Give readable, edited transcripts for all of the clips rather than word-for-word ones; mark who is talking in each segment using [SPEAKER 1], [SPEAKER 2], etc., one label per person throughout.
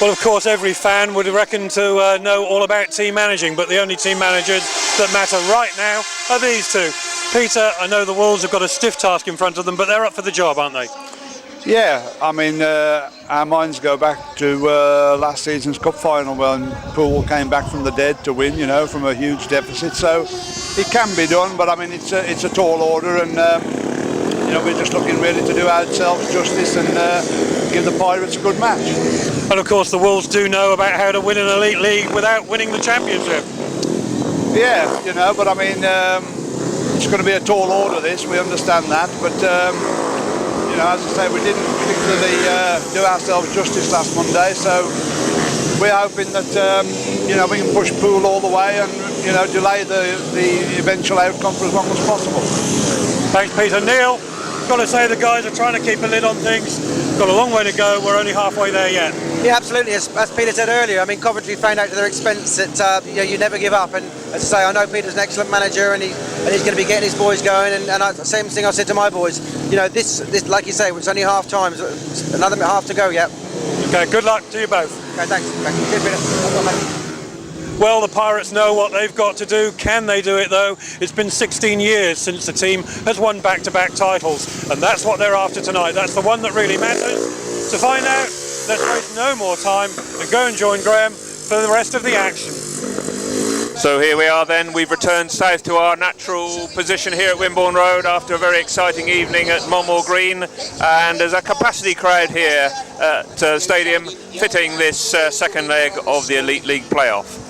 [SPEAKER 1] Well, of course, every fan would reckon to know all about team managing, but the only team managers that matter right now are these two. Peter, I know the Wolves have got a stiff task in front of them, but they're up for the job, aren't they?
[SPEAKER 2] Yeah, I mean, our minds go back to last season's cup final when Poole came back from the dead to win, you know, from a huge deficit. So it can be done, but I mean, it's a tall order, and you know, we're just looking really to do ourselves justice and give the Pirates a good match.
[SPEAKER 1] And of course, the Wolves do know about how to win an elite league without winning the championship.
[SPEAKER 2] Yeah, you know, but I mean, it's going to be a tall order. This, we understand that, but. You know, as I say, we didn't particularly do ourselves justice last Monday, so we're hoping that you know, we can push Poole all the way and, you know, delay the eventual outcome for as long as possible.
[SPEAKER 1] Thanks, Peter. Neil, got to say the guys are trying to keep a lid on things. Got a long way to go. We're only halfway there yet.
[SPEAKER 3] Yeah, absolutely. As Peter said earlier, I mean, Coventry found out to their expense that you know, you never give up. And as I say, I know Peter's an excellent manager, and he's going to be getting his boys going. And same thing I said to my boys. You know, this like you say, it's only half time. Another half to go. Yeah.
[SPEAKER 1] Okay. Good luck to you both.
[SPEAKER 3] Okay. Thanks. Cheers, Peter.
[SPEAKER 1] Well, the Pirates know what they've got to do. Can they do it, though? It's been 16 years since the team has won back-to-back titles, and that's what they're after tonight. That's the one that really matters. To find out, let's waste no more time and go and join Graham for the rest of the action.
[SPEAKER 4] So here we are then, we've returned south to our natural position here at Wimborne Road after a very exciting evening at Monmore Green, and there's a capacity crowd here at Stadium fitting this second leg of the Elite League playoff.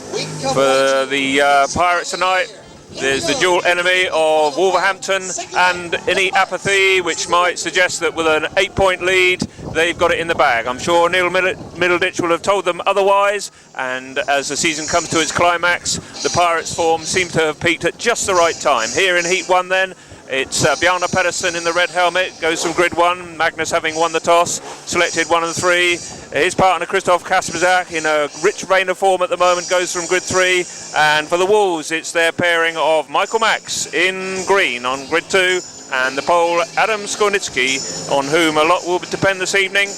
[SPEAKER 4] For the Pirates tonight, there's the dual enemy of Wolverhampton and any apathy which might suggest that with an 8-point lead they've got it in the bag. I'm sure Neil Middleditch will have told them otherwise, and as the season comes to its climax, the Pirates' form seems to have peaked at just the right time. Here in Heat 1 then, it's Bjarne PEDERSEN in the red helmet, goes from grid 1, Magnus having won the toss, selected 1 and 3. His partner Krzysztof KASPRZAK in a rich vein of form at the moment goes from grid 3, and for the Wolves it's their pairing of Mikael MAX in green on grid 2 and the Pole Adam SKORNICKI, on whom a lot will depend this evening,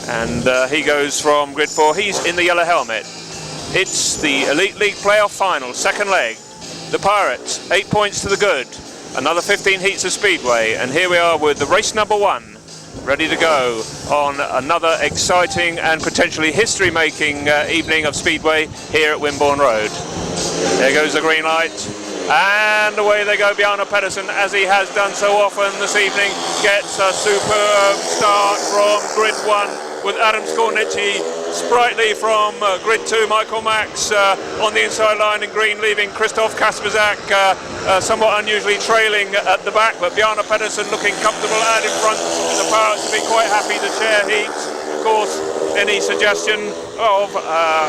[SPEAKER 4] and he goes from grid 4. He's in the yellow helmet. It's the Elite League playoff final, second leg. The Pirates 8 points to the good, another 15 heats of Speedway, and here we are with the race number 1 ready to go on another exciting and potentially history-making evening of Speedway here at Wimborne Road. There goes the green light, and away they go. Bjarne PEDERSEN, as he has done so often this evening, gets a superb start from grid 1 with Adam SKORNICKI sprightly from grid 2. Mikael MAX on the inside line in green, leaving Krzysztof KASPRZAK somewhat unusually trailing at the back, but Bjarne PEDERSEN looking comfortable out in front. The Pirates will be quite happy to share heats. Of course, any suggestion of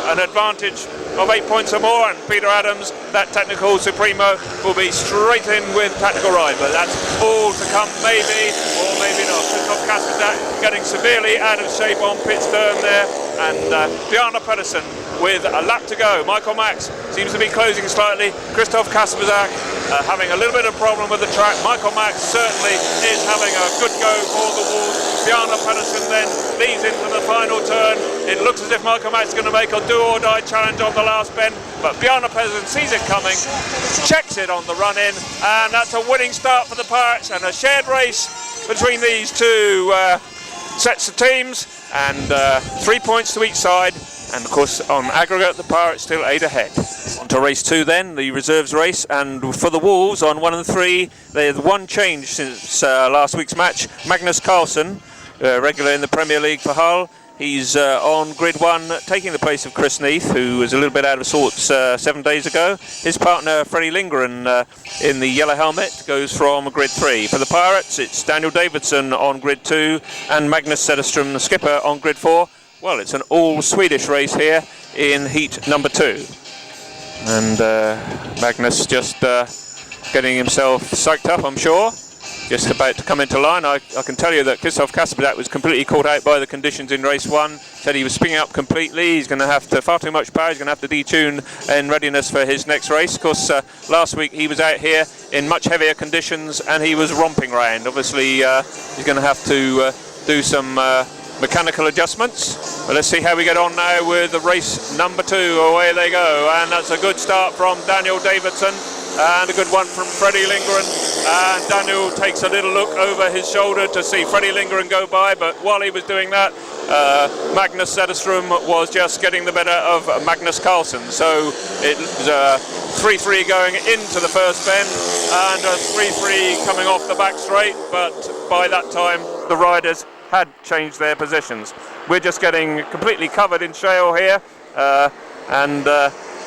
[SPEAKER 4] an advantage of 8 points or more, and Peter Adams, that technical supremo, will be straight in with tactical ride, but that's all to come, maybe or maybe not. Krzysztof KASPRZAK getting severely out of shape on pit stern there, and Bjarne PEDERSEN with a lap to go. Mikael MAX seems to be closing slightly. Krzysztof KASPRZAK having a little bit of problem with the track. Mikael MAX certainly is having a good go for the Wolves. Bjarne PEDERSEN then leads into the final turn. It looks as if Mikael MAX is going to make a do-or-die challenge on the last bend, but Bjarne PEDERSEN sees it coming, checks it on the run-in, and that's a winning start for the Pirates, and a shared race between these two sets of teams, and 3 points to each side, and of course on aggregate the Pirates still 8 ahead. On to race 2 then, the reserves race, and for the Wolves on 1 and 3, there's one change since last week's match. Magnus Karlsson, regular in the Premier League for Hull, he's on grid 1, taking the place of Chris Neath, who was a little bit out of sorts 7 days ago. His partner Fredrik LINDGREN in the yellow helmet goes from grid 3. For the Pirates, it's Daniel Davidson on grid 2 and Magnus Zetterstrom, the skipper, on grid 4. Well, it's an all-Swedish race here in heat number 2. And Magnus just getting himself psyched up, I'm sure. Just about to come into line. I can tell you that Krzysztof KASPRZAK was completely caught out by the conditions in race 1. Said he was spinning up completely. He's going to have to, far too much power, he's going to have to detune in readiness for his next race. Of course, last week he was out here in much heavier conditions and he was romping round. Obviously, he's going to have to do some mechanical adjustments. But let's see how we get on now with the race number 2. Away they go, and that's a good start from Daniel Davidson and a good one from Fredrik LINDGREN. And Daniel takes a little look over his shoulder to see Fredrik LINDGREN go by, but while he was doing that, Magnus Zetterstrom was just getting the better of Magnus Karlsson. So it was 3-3 going into the first bend and a 3-3 coming off the back straight, but by that time the riders had changed their positions. We're just getting completely covered in shale here, and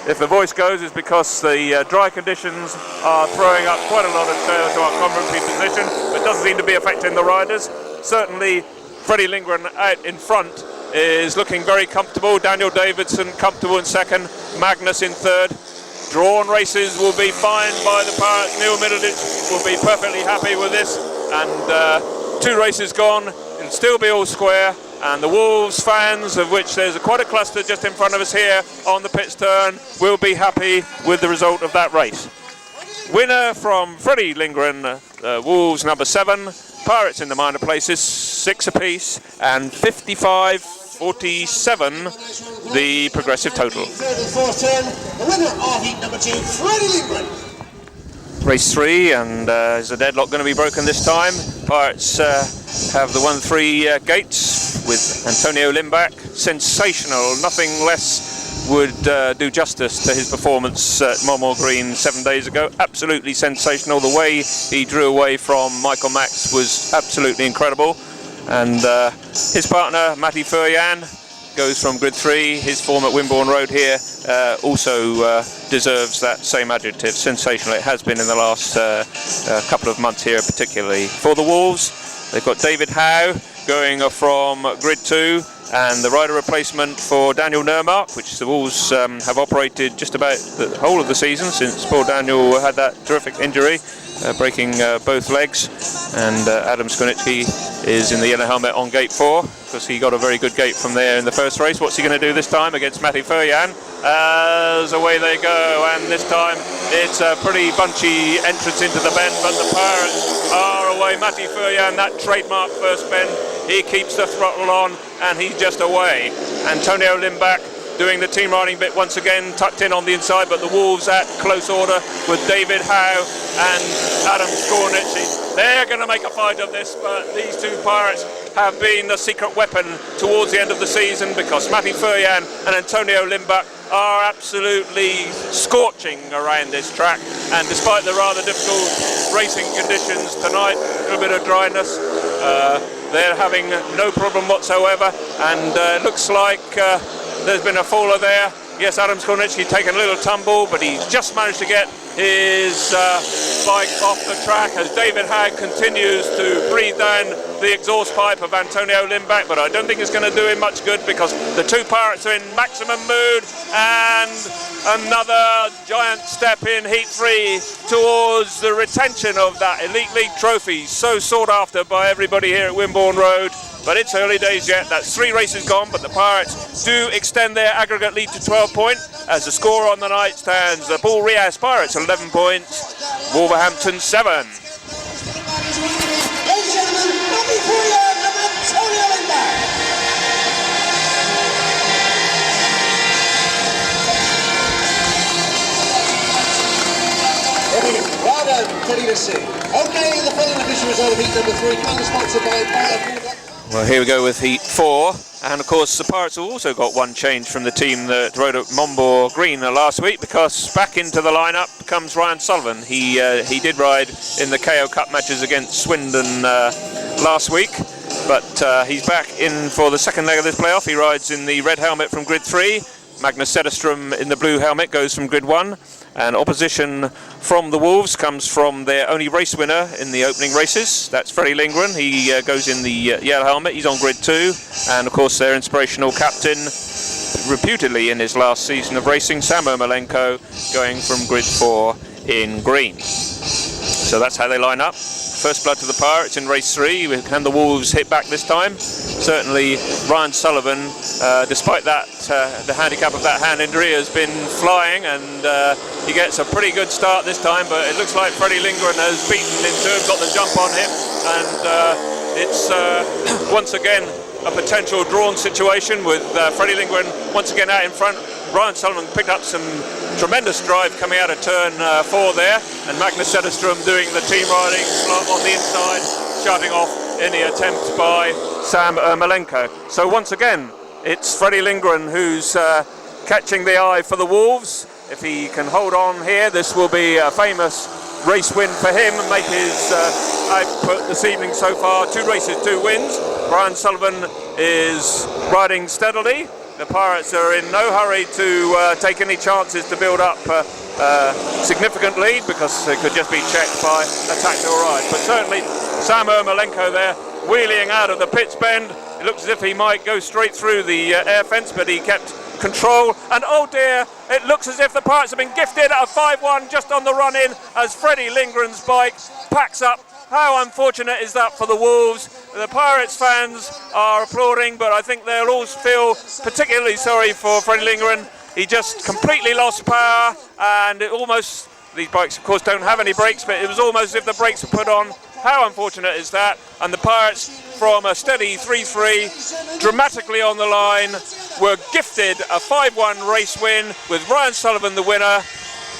[SPEAKER 4] if the voice goes, it's because the dry conditions are throwing up quite a lot of shale to our Coventry position, but doesn't seem to be affecting the riders. Certainly Fredrik LINDGREN out in front is looking very comfortable. Daniel Davidson comfortable in second, Magnus in third. Drawn races will be fine by the Pirates. Neil Middleditch will be perfectly happy with this, and 2 races gone, it'll still be all square, and the Wolves fans, of which there's quite a cluster just in front of us here on the pit's turn, will be happy with the result of that race. Winner from Fredrik LINDGREN, Wolves number 7, Pirates in the minor places, 6 apiece, and 55-47 the progressive total. Race 3, and is the deadlock going to be broken this time? Pirates have the 1-3 gates with Antonio Lindback. Sensational, nothing less would do justice to his performance at Monmore Green 7 days ago. Absolutely sensational. The way he drew away from Mikael MAX was absolutely incredible. And his partner, Matej FERJAN, goes from grid 3. His form at Wimborne Road here also deserves that same adjective. Sensational. It has been in the last couple of months here, particularly. For the Wolves, they've got David Howe going from grid 2, and the rider replacement for Daniel Nurmark, which the Wolves have operated just about the whole of the season since poor Daniel had that terrific injury, breaking both legs. And Adam SKORNICKI is in the yellow helmet on gate 4, because he got a very good gate from there in the first race. What's he going to do this time against Matej FERJAN? As away they go, and this time it's a pretty bunchy entrance into the bend, but the Pirates are away. Matej FERJAN, that trademark first bend, he keeps the throttle on, and he's just away. Antonio Lindback doing the team riding bit once again, tucked in on the inside, but the Wolves at close order with David Howe and Adam SKORNICKI. They're going to make a fight of this, but these 2 Pirates have been the secret weapon towards the end of the season, because Matej FERJAN and Antonio Lindback are absolutely scorching around this track, and despite the rather difficult racing conditions tonight, a little bit of dryness, they're having no problem whatsoever, and it looks like there's been a faller there. Yes, Adam SKORNICKI taking a little tumble, but he's just managed to get his bike off the track as David Howe continues to breathe down the exhaust pipe of Antonio Lindback, but I don't think it's going to do him much good, because the 2 Pirates are in maximum mood, and another giant step in Heat 3 towards the retention of that Elite League trophy, so sought after by everybody here at Wimborne Road. But it's early days yet. That's 3 races gone, but the Pirates do extend their aggregate lead to 12 points as the score on the night stands. The Paul Rias Pirates 11 points, Wolverhampton 7.
[SPEAKER 5] Ladies and gentlemen, Matej FERJAN and Antonio Lindback. Well done, PEDERSEN. Okay, the following official result of heat number 3, kindly sponsored by Fire.
[SPEAKER 4] Well, here we go with Heat 4, and of course the Pirates have also got one change from the team that rode at Monmore Green last week, because back into the lineup comes Ryan Sullivan. He did ride in the KO Cup matches against Swindon last week, but he's back in for the second leg of this playoff. He rides in the red helmet from grid 3. Magnus Zetterstrom in the blue helmet goes from grid 1. And opposition from the Wolves comes from their only race winner in the opening races. That's Fredrik LINDGREN. He goes in the yellow helmet. He's on grid 2. And of course their inspirational captain, reputedly in his last season of racing, Sam Ermolenko, going from grid 4 in green. So that's how they line up. First blood to the Pirates in race 3. Can the Wolves hit back this time? Certainly Ryan Sullivan, despite that, the handicap of that hand injury, has been flying, and he gets a pretty good start this time, but it looks like Fredrik LINDGREN has beaten into him, got the jump on him, and it's once again a potential drawn situation with Fredrik LINDGREN once again out in front. Ryan Sullivan picked up some tremendous drive coming out of turn 4 there, and Magnus Zetterstrom doing the team riding on the inside, shutting off any attempt by Sam Ermolenko. So once again, it's Fredrik LINDGREN who's catching the eye for the Wolves. If he can hold on here, this will be a famous race win for him and make his output this evening so far. 2 races, 2 wins. Brian Sullivan is riding steadily. The Pirates are in no hurry to take any chances to build up a significant lead, because it could just be checked by a tactical ride. But certainly Sam Ermolenko there, wheeling out of the pits bend. It looks as if he might go straight through the air fence, but he kept control. And oh dear, it looks as if the Pirates have been gifted a 5-1 just on the run-in as Fredrik LINDGREN's bike packs up. How unfortunate is that for the Wolves? The Pirates fans are applauding, but I think they'll all feel particularly sorry for Fredrik LINDGREN. He just completely lost power, and it almost, these bikes of course don't have any brakes, but it was almost as if the brakes were put on. How unfortunate is that? And the Pirates, from a steady 3-3, dramatically on the line, were gifted a 5-1 race win with Ryan Sullivan the winner.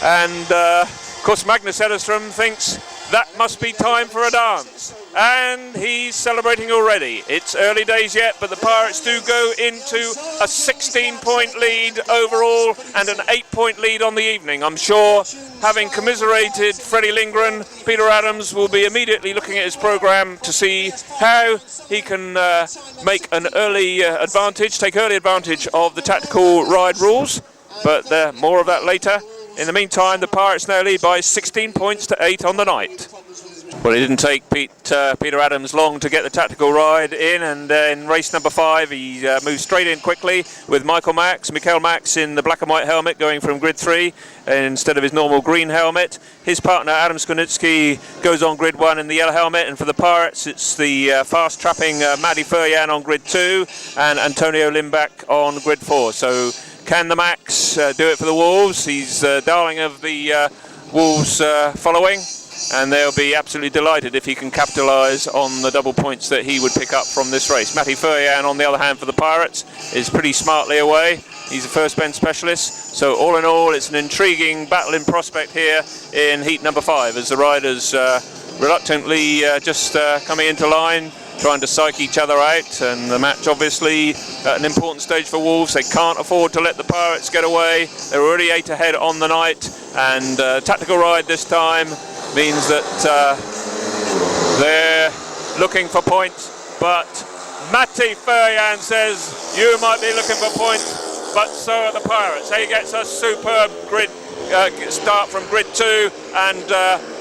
[SPEAKER 4] And of course Magnus Zetterstrom thinks that must be time for a dance, and he's celebrating already. It's early days yet, but the Pirates do go into a 16-point lead overall and an 8-point lead on the evening. I'm sure, having commiserated Fredrik LINDGREN, Peter Adams will be immediately looking at his programme to see how he can make an early advantage, take early advantage of the tactical ride rules, but more of that later. In the meantime, the Pirates now lead by 16 points to 8 on the night. Well, it didn't take Peter Adams long to get the tactical ride in, and in race number 5 he moved straight in quickly with Mikael MAX in the black and white helmet, going from grid 3 instead of his normal green helmet. His partner Adam SKORNICKI goes on grid 1 in the yellow helmet, and for the Pirates it's the fast trapping Matej FERJAN on grid 2 and Antonio Lindbäck on grid 4. So can the Max do it for the Wolves? He's darling of the Wolves following, and they'll be absolutely delighted if he can capitalise on the double points that he would pick up from this race. Matej FERJAN, on the other hand, for the Pirates, is pretty smartly away. He's a first bend specialist, so all in all it's an intriguing battle in prospect here in heat number 5, as the riders reluctantly just coming into line, trying to psych each other out. And the match obviously at an important stage for Wolves. They can't afford to let the Pirates get away. They're already 8 ahead on the night, and tactical ride this time means that they're looking for points. But Matej FERJAN says you might be looking for points, but so are the Pirates. He gets a superb grid start from grid 2, and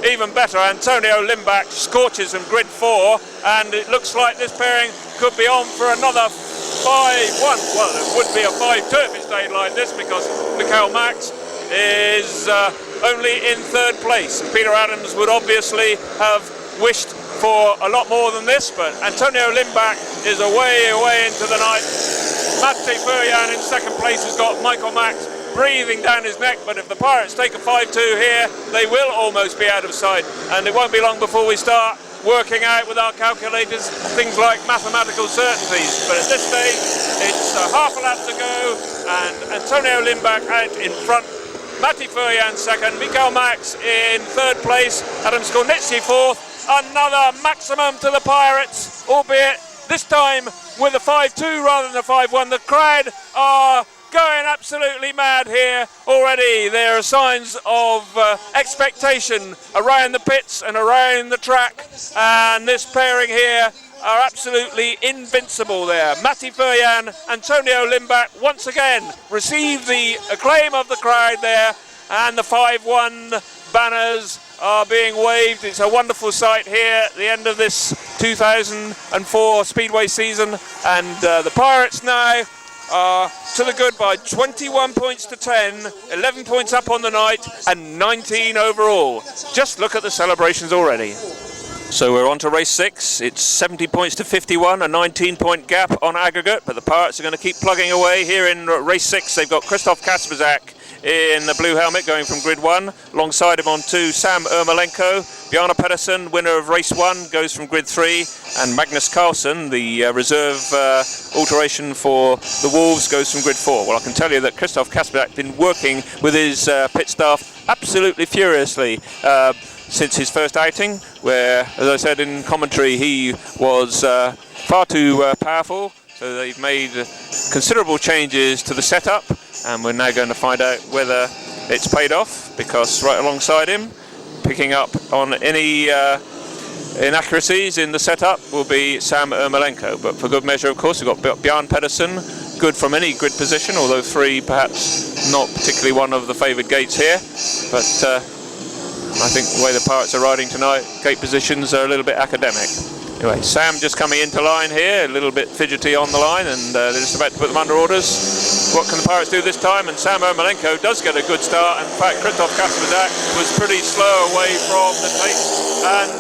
[SPEAKER 4] even better, Antonio Lindbäck scorches from grid 4, and it looks like this pairing could be on for another 5-1. Well, it would be a 5-2 if it stayed like this, because Mikael MAX is only in 3rd place, and Peter Adams would obviously have wished for a lot more than this, but Antonio Lindbäck is away into the night. Matej FERJAN in 2nd place has got Mikael MAX breathing down his neck, but if the Pirates take a 5-2 here, they will almost be out of sight, and it won't be long before we start working out with our calculators things like mathematical certainties. But at this stage it's half a lap to go, and Antonio Lindbäck out in front, Matej FERJAN 2nd, Mikael MAX in 3rd place, Adam SKORNICKI 4th. Another maximum to the Pirates, albeit this time with a 5-2 rather than a 5-1. The crowd are going absolutely mad here already. There are signs of expectation around the pits and around the track, and this pairing here are absolutely invincible there. Matej FERJAN, Antonio Lindbäck once again receive the acclaim of the crowd there, and the 5-1 banners are being waved. It's a wonderful sight here at the end of this 2004 Speedway season, and the Pirates now are to the good by 21 points to 10, 11 points up on the night, and 19 overall. Just look at the celebrations already. So we're on to race 6. It's 70 points to 51, a 19-point gap on aggregate, but the Pirates are going to keep plugging away here in race 6. They've got Krzysztof KASPRZAK in the blue helmet going from grid 1. Alongside him on 2, Sam Ermolenko. Bjarne PEDERSEN, winner of race 1, goes from grid 3. And Magnus Karlsson, the reserve alteration for the Wolves, goes from grid 4. Well, I can tell you that Krzysztof KASPRZAK has been working with his pit staff absolutely furiously since his first outing, where, as I said in commentary, he was far too powerful. So they've made considerable changes to the setup, and we're now going to find out whether it's paid off, because right alongside him, picking up on any inaccuracies in the setup, will be Sam Ermolenko. But for good measure, of course, we've got Bjarne PEDERSEN, good from any grid position, although 3 perhaps not particularly one of the favoured gates here. But I think the way the Pirates are riding tonight, gate positions are a little bit academic. Anyway, Sam just coming into line here, a little bit fidgety on the line, and they're just about to put them under orders. What can the Pirates do this time? And Sam Ermolenko does get a good start. In fact, Krzysztof KASPRZAK was pretty slow away from the tape and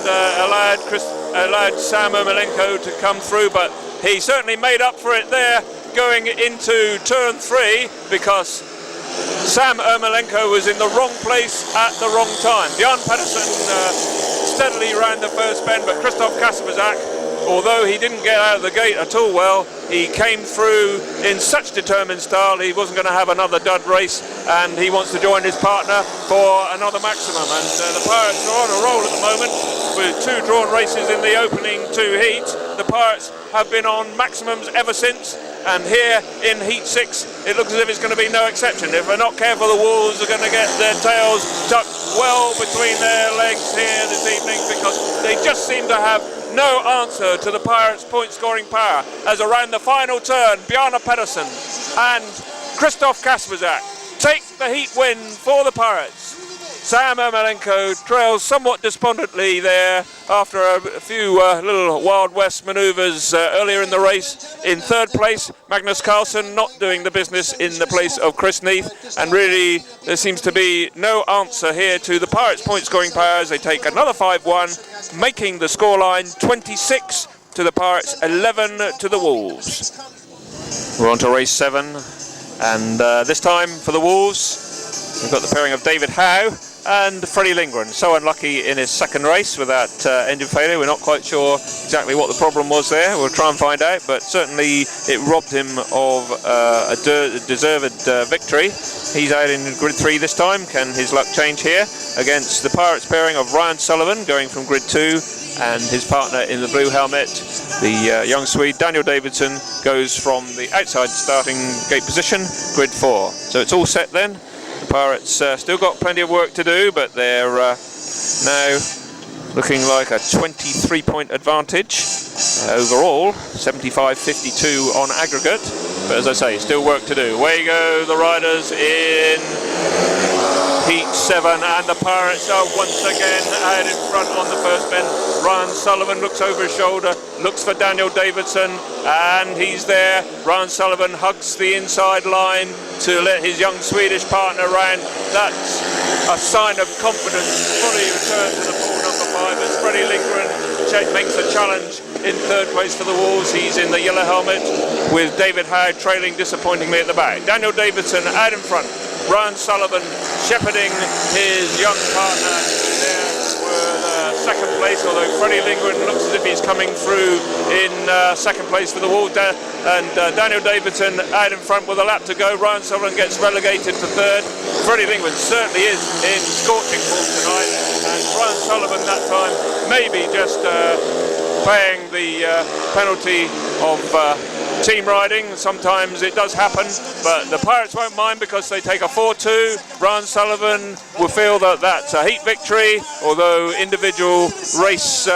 [SPEAKER 4] allowed Sam Ermolenko to come through, but he certainly made up for it there going into turn 3, because Sam Ermolenko was in the wrong place at the wrong time. Bjarne PEDERSEN steadily round the first bend, but Krzysztof KASPRZAK, although he didn't get out of the gate at all well, he came through in such determined style. He wasn't going to have another dud race, and he wants to join his partner for another maximum. And the Pirates are on a roll at the moment with 2 drawn races in the opening 2 heats. The Pirates have been on maximums ever since, and here in heat 6 it looks as if it's going to be no exception. If we're not careful, the Wolves are going to get their tails tucked well between their legs here this evening, because they just seem to have no answer to the Pirates' point scoring power, as around the final turn, Bjarne PEDERSEN and Krzysztof KASPRZAK take the heat win for the Pirates. Sam Ermolenko trails somewhat despondently there after a few little Wild West manoeuvres earlier in the race. In 3rd place, Magnus Karlsson not doing the business in the place of Chris Neath, and really there seems to be no answer here to the Pirates' point scoring power as they take another 5-1, making the scoreline 26 to the Pirates, 11 to the Wolves. We're on to race 7, and this time for the Wolves we've got the pairing of David Howe and Fredrik LINDGREN. So unlucky in his 2nd race with that engine failure. We're not quite sure exactly what the problem was there. We'll try and find out, but certainly it robbed him of a deserved victory. He's out in grid 3 this time. Can his luck change here against the Pirates pairing of Ryan Sullivan going from grid 2 and his partner in the blue helmet, the young Swede Daniel Davidson, goes from the outside starting gate position, grid 4. So it's all set then. The Pirates still got plenty of work to do, but they're now looking like a 23-point advantage overall, 75-52 on aggregate. But as I say, still work to do. Away go the riders in heat 7, and the Pirates are once again out in front on the first bend. Ryan Sullivan looks over his shoulder, looks for Daniel Davidson, and he's there. Ryan Sullivan hugs the inside line to let his young Swedish partner round. That's a sign of confidence. Fully returned to the pool number 5 as Fredrik LINDGREN makes a challenge in 3rd place for the Wolves. He's in the yellow helmet with David Howe trailing disappointingly at the back. Daniel Davidson out in front. Ryan Sullivan shepherding his young partner there for 2nd place, although Fredrik LINDGREN looks as if he's coming through in 2nd place for the Wolves, and Daniel Davidson out in front with a lap to go. Ryan Sullivan gets relegated to 3rd. Fredrik LINDGREN certainly is in scorching form tonight, and Ryan Sullivan that time maybe just paying the penalty of team riding. Sometimes it does happen, but the Pirates won't mind because they take a 4-2. Ryan Sullivan will feel that that's a heat victory, although individual race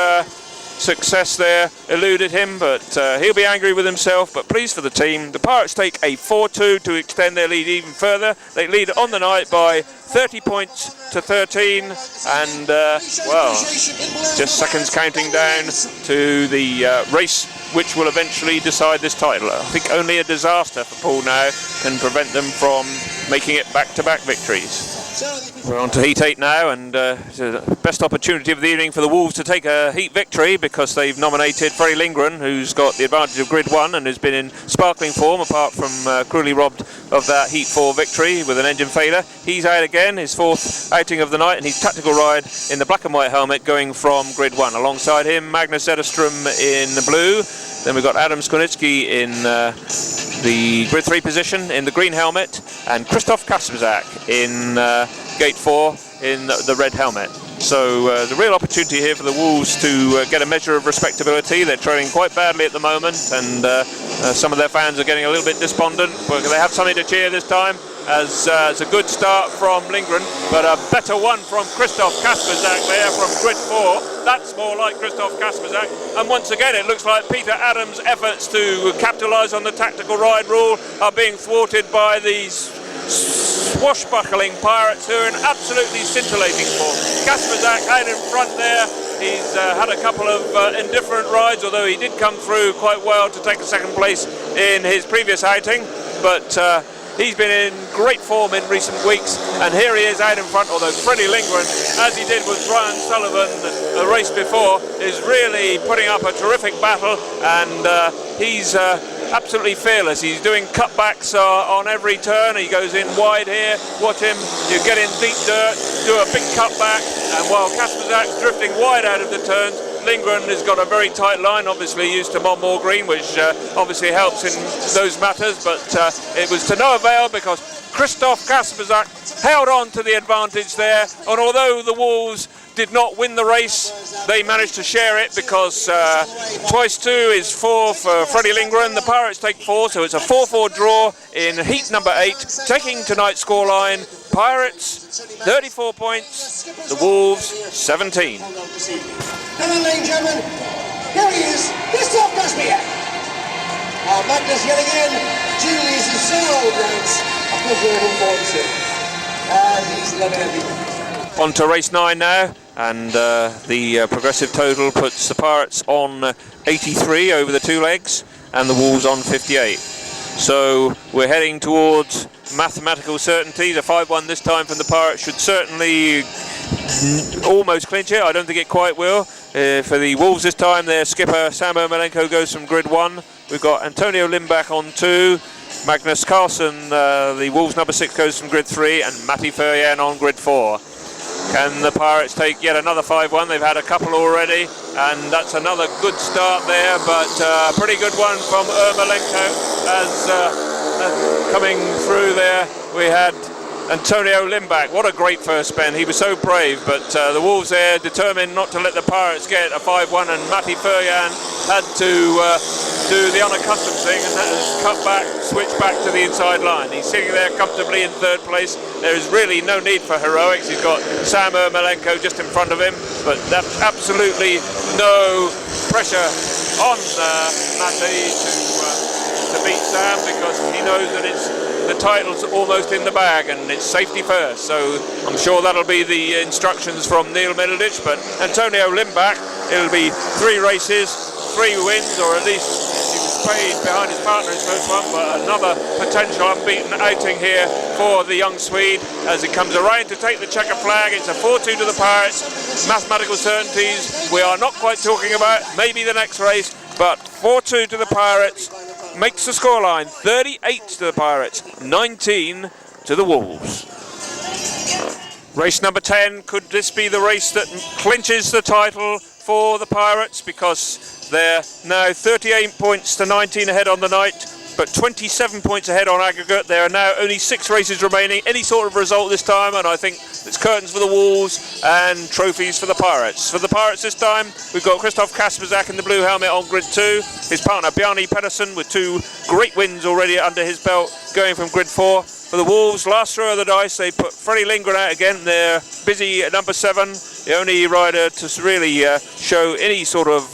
[SPEAKER 4] success there eluded him, but he'll be angry with himself, but pleased for the team. The Pirates take a 4-2 to extend their lead even further. They lead on the night by 30 points to 13, and well, just seconds counting down to the race which will eventually decide this title. I think only a disaster for Poole now can prevent them from making it back-to-back victories. We're on to Heat 8 now, and it's the best opportunity of the evening for the Wolves to take a Heat victory because they've nominated Fredrik LINDGREN, who's got the advantage of grid 1 and has been in sparkling form apart from cruelly robbed of that Heat 4 victory with an engine failure. He's out again, his 4th outing of the night, and his tactical ride in the black and white helmet going from grid 1. Alongside him, Magnus Zetterstrom in the blue. Then we've got Adam SKORNICKI in the grid 3 position in the green helmet, and Krzysztof KASPRZAK in gate 4 in the red helmet. So the real opportunity here for the Wolves to get a measure of respectability. They're trailing quite badly at the moment, and some of their fans are getting a little bit despondent, but they have something to cheer this time, as it's a good start from LINDGREN, but a better one from Krzysztof KASPRZAK there from grid 4. That's more like Krzysztof KASPRZAK, and once again it looks like Peter Adams' efforts to capitalise on the tactical ride rule are being thwarted by these swashbuckling Pirates, who are in absolutely scintillating form. KASPRZAK out in front there. He's had a couple of indifferent rides, although he did come through quite well to take a second place in his previous outing, but he's been in great form in recent weeks, and here he is out in front, although Fredrik LINDGREN, as he did with Brian Sullivan the race before, is really putting up a terrific battle, and he's absolutely fearless. He's doing cutbacks on every turn. He goes in wide here. Watch him. You get in deep dirt, do a big cutback, and while KASPRZAK's drifting wide out of the turns, LINDGREN has got a very tight line, obviously used to Monmore Green, which obviously helps in those matters, but it was to no avail because Krzysztof KASPRZAK held on to the advantage there, and although the Wolves did not win the race, they managed to share it because twice 2 is 4 for Fredrik LINDGREN. The Pirates take 4, so it's a 4-4 draw in heat number 8, taking tonight's scoreline: Pirates 34 points, the Wolves 17.
[SPEAKER 5] Come on, ladies and gentlemen, here he is, Krzysztof KASPRZAK. Magnus yet again, Julie's and Sarah rounds up the Wolverhampton. And he's loving everything.
[SPEAKER 4] On to race 9 now, and the progressive total puts the Pirates on 83 over the 2 legs and the Wolves on 58. So we're heading towards mathematical certainties. A 5-1 this time from the Pirates should certainly almost clinch it. I don't think it quite will. For the Wolves this time, their skipper Sam Ermolenko goes from grid 1. We've got Antonio Lindback on 2. Magnus Karlsson, the Wolves number 6, goes from grid 3, and Matej FERJAN on grid 4. Can the Pirates take yet another 5-1? They've had a couple already, and that's another good start there, but a pretty good one from Ermolenko as coming through there. We had Antonio Lindback. What a great first spin. He was so brave, but the Wolves there determined not to let the Pirates get a 5-1, and Matej FERJAN had to do the unaccustomed thing, and that is cut back, switch back to the inside line. He's sitting there comfortably in 3rd place. There is really no need for heroics. He's got Sam Ermolenko just in front of him, but that's absolutely no pressure on Matej to beat Sam, because he knows that the title's almost in the bag and it's safety first. So I'm sure that'll be the instructions from Neil Middleditch. But Antonio Lindback, it'll be 3 races, 3 wins, or at least he was paid behind his partner his first one, but another potential unbeaten outing here for the young Swede as he comes around to take the checker flag. It's a 4-2 to the Pirates. Mathematical certainties we are not quite talking about, maybe the next race, but 4-2 to the Pirates makes the scoreline 38 to the Pirates, 19 to the Wolves. Race number 10, could this be the race that clinches the title for the Pirates, because they're now 38 points to 19 ahead on the night, but 27 points ahead on aggregate. There are now only 6 races remaining. Any sort of result this time, and I think it's curtains for the Wolves and trophies for the Pirates. For the Pirates this time, we've got Krzysztof KASPRZAK in the blue helmet on grid 2. His partner Bjarne PEDERSEN with 2 great wins already under his belt, going from grid 4. For the Wolves, last throw of the dice, they put Fredrik LINDGREN out again. They're busy at number 7, the only rider to really show any sort of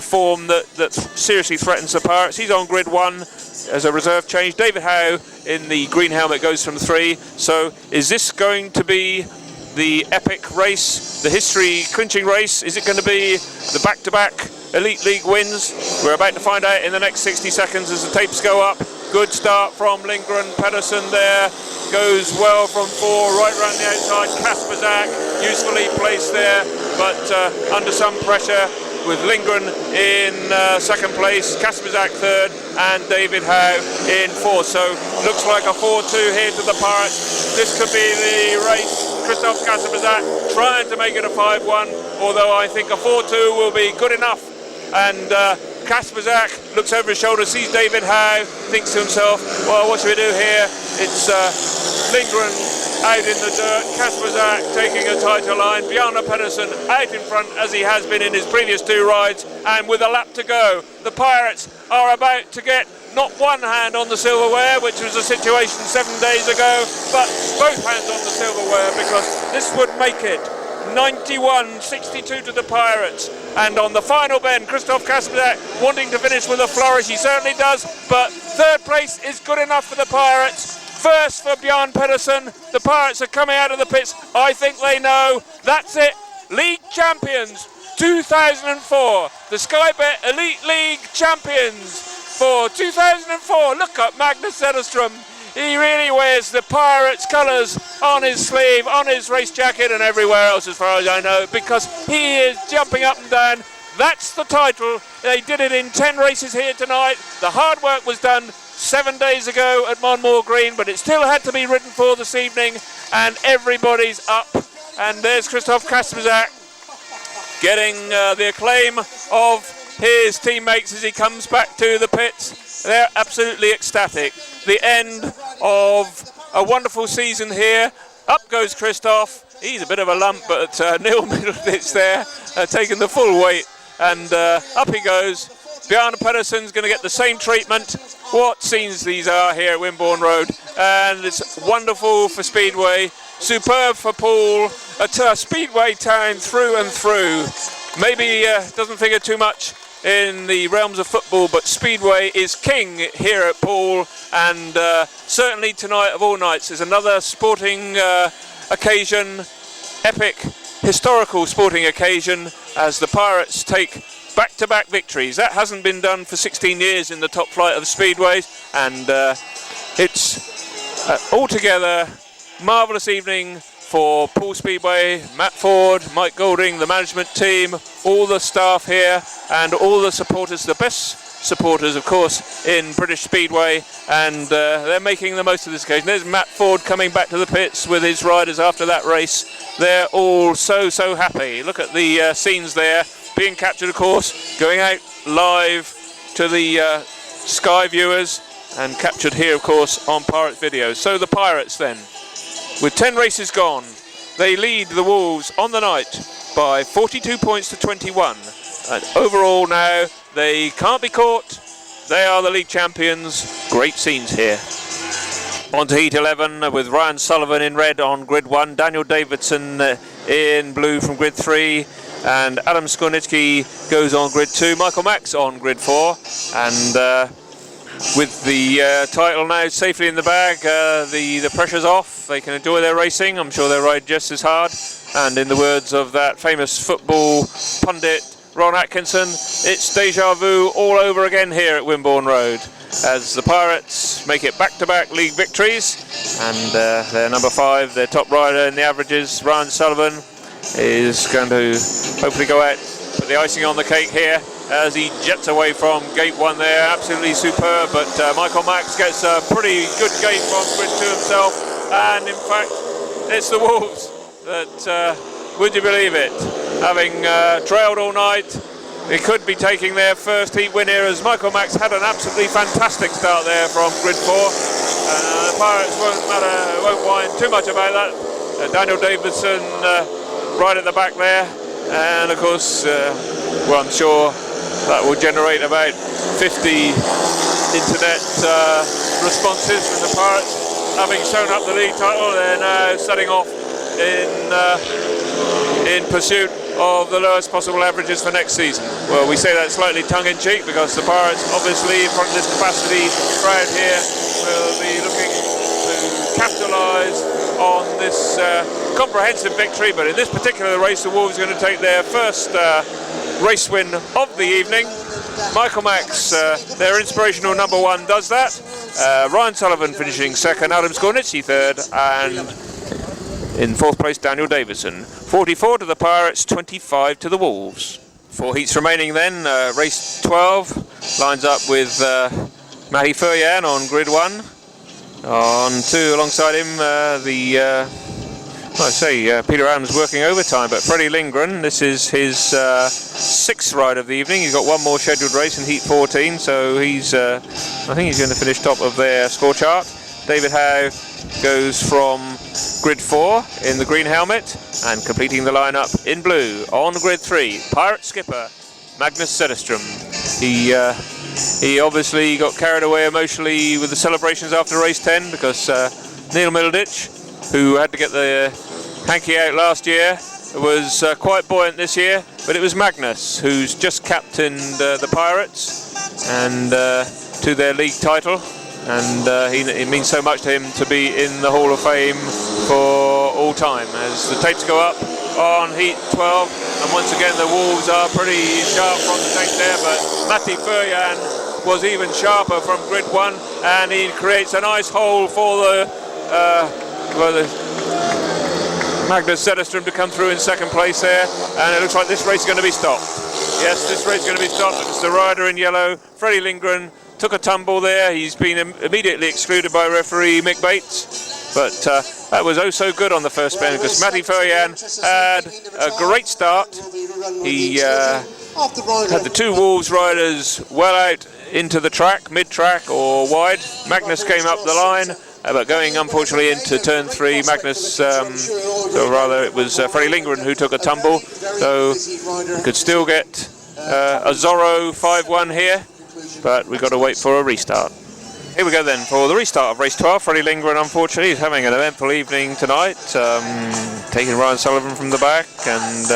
[SPEAKER 4] form that seriously threatens the Pirates. He's on grid 1 as a reserve change. David Howe in the green helmet goes from 3. So is this going to be the epic race, the history clinching race? Is it going to be the back-to-back Elite League wins? We're about to find out in the next 60 seconds as the tapes go up. Good start from Lindgren. Pedersen there goes well from 4 right round the outside. KASPRZAK usefully placed there, but under some pressure with Lindgren in second place, KASPRZAK third, and David Howe in fourth. So looks like a 4-2 here to the Pirates. This could be the race. Krzysztof KASPRZAK trying to make it a 5-1, although I think a 4-2 will be good enough. And KASPRZAK looks over his shoulder, sees David Howe, thinks to himself, well, what should we do here? It's Lindgren out in the dirt, KASPRZAK taking a tighter line, Bjarne PEDERSEN out in front as he has been in his previous 2 rides, and with a lap to go, the Pirates are about to get not one hand on the silverware, which was a situation 7 days ago, but both hands on the silverware, because this would make it 91-62 to the Pirates. And on the final bend, Krzysztof KASPRZAK wanting to finish with a flourish, he certainly does, but third place is good enough for the Pirates. First for Bjarne Pedersen. The Pirates are coming out of the pits. I think they know that's it. League champions 2004. The Sky Bet Elite League champions for 2004. Look at Magnus Zetterstrom. He really wears the Pirates colours on his sleeve, on his race jacket, and everywhere else as far as I know, because he is jumping up and down. That's the title. They did it in 10 races here tonight. The hard work was done 7 days ago at Monmore Green, but it still had to be ridden for this evening, and everybody's up. And there's Krzysztof KASPRZAK getting the acclaim of his teammates as he comes back to the pits. They're absolutely ecstatic. The end of a wonderful season here. Up goes Krzysztof. He's a bit of a lump, but Neil Middleditch there taking the full weight, and up he goes. Bjarne Pedersen's going to get the same treatment. What scenes these are here at Wimborne Road, and it's wonderful for Speedway, superb for Poole, a Speedway town through and through. Maybe doesn't figure too much in the realms of football, but Speedway is king here at Poole, and certainly tonight of all nights is another sporting occasion, epic, historical sporting occasion, as the Pirates take back-to-back victories. That hasn't been done for 16 years in the top flight of speedways, and it's altogether marvellous evening for Poole Speedway. Matt Ford, Mike Golding, the management team, all the staff here, and all the supporters, the best supporters of course in British Speedway, and they're making the most of this occasion. There's Matt Ford coming back to the pits with his riders after that race. They're all so happy. Look at the scenes there being captured, of course, going out live to the Sky viewers, and captured here, of course, on Pirate Video. So the Pirates then, with 10 races gone, they lead the Wolves on the night by 42 points to 21. And overall now, they can't be caught. They are the league champions. Great scenes here. On to Heat 11 with Ryan Sullivan in red on grid 1, Daniel Davidson in blue from grid 3, and Adam SKORNICKI goes on grid 2, Mikael MAX on grid 4, and with the title now safely in the bag, the pressure's off. They can enjoy their racing. I'm sure they'll ride just as hard, and in the words of that famous football pundit Ron Atkinson, it's deja vu all over again here at Wimborne Road, as the Pirates make it back-to-back league victories, and their number 5, their top rider in the averages, Ryan Sullivan, is going to hopefully go out, put the icing on the cake here as he jets away from gate 1 there. Absolutely superb, but Mikael MAX gets a pretty good gate from grid 2 himself, and in fact it's the Wolves that, would you believe it, having trailed all night, they could be taking their first heat win here, as Mikael MAX had an absolutely fantastic start there from grid 4. The Pirates won't whine too much about that. Daniel Davidson right at the back there, and of course, well, I'm sure that will generate about 50 internet responses from the Pirates. Having shown up the league title, they're now setting off in pursuit of the lowest possible averages for next season. Well, we say that slightly tongue-in-cheek, because the Pirates, obviously, in front of this capacity crowd here, will be looking to capitalise on this comprehensive victory. But in this particular race, the Wolves are going to take their first race win of the evening, Michael MAX, their inspirational number 1, does that. Ryan Sullivan finishing second, Adam SKORNICKI third, and in fourth place Daniel Davidson. 44 to the Pirates, 25 to the Wolves. 4 heats remaining then. Race 12 lines up with Matej FERJAN on grid 1. On 2 alongside him, Peter Adams working overtime, but Fredrik LINDGREN, this is his 6th ride of the evening. He's got 1 more scheduled race in heat 14, so he's I think he's going to finish top of their score chart. David Howe goes from grid 4 in the green helmet, and completing the lineup in blue on grid 3, Pirate skipper Magnus Zetterstrom. He obviously got carried away emotionally with the celebrations after race 10 because Neil Middleditch, who had to get the hanky out last year, was quite buoyant this year, but it was Magnus who's just captained the Pirates and to their league title, and it means so much to him to be in the Hall of Fame for all time. As the tapes go up on heat 12, and once again the Wolves are pretty sharp from the tank there, but Matej FERJAN was even sharper from grid 1, and he creates a nice hole for the Magnus Zetterstrom to come through in second place there, and it looks like this race is going to be stopped. Yes, this race is going to be stopped. It's the rider in yellow, Fredrik LINDGREN, took a tumble there. He's been immediately excluded by referee Mick Bates, but that was oh so good on the first spin because Matej FERJAN had a great start. He had the 2 Wolves riders well out into the track, mid-track or wide. Magnus came up the line, but going unfortunately into turn 3, Magnus, so rather it was Fredrik LINDGREN who took a tumble, so could still get a Zorro 5-1 here, but we've got to wait for a restart. Here we go then for the restart of race 12. Fredrik LINDGREN unfortunately is having an eventful evening tonight, taking Ryan Sullivan from the back, and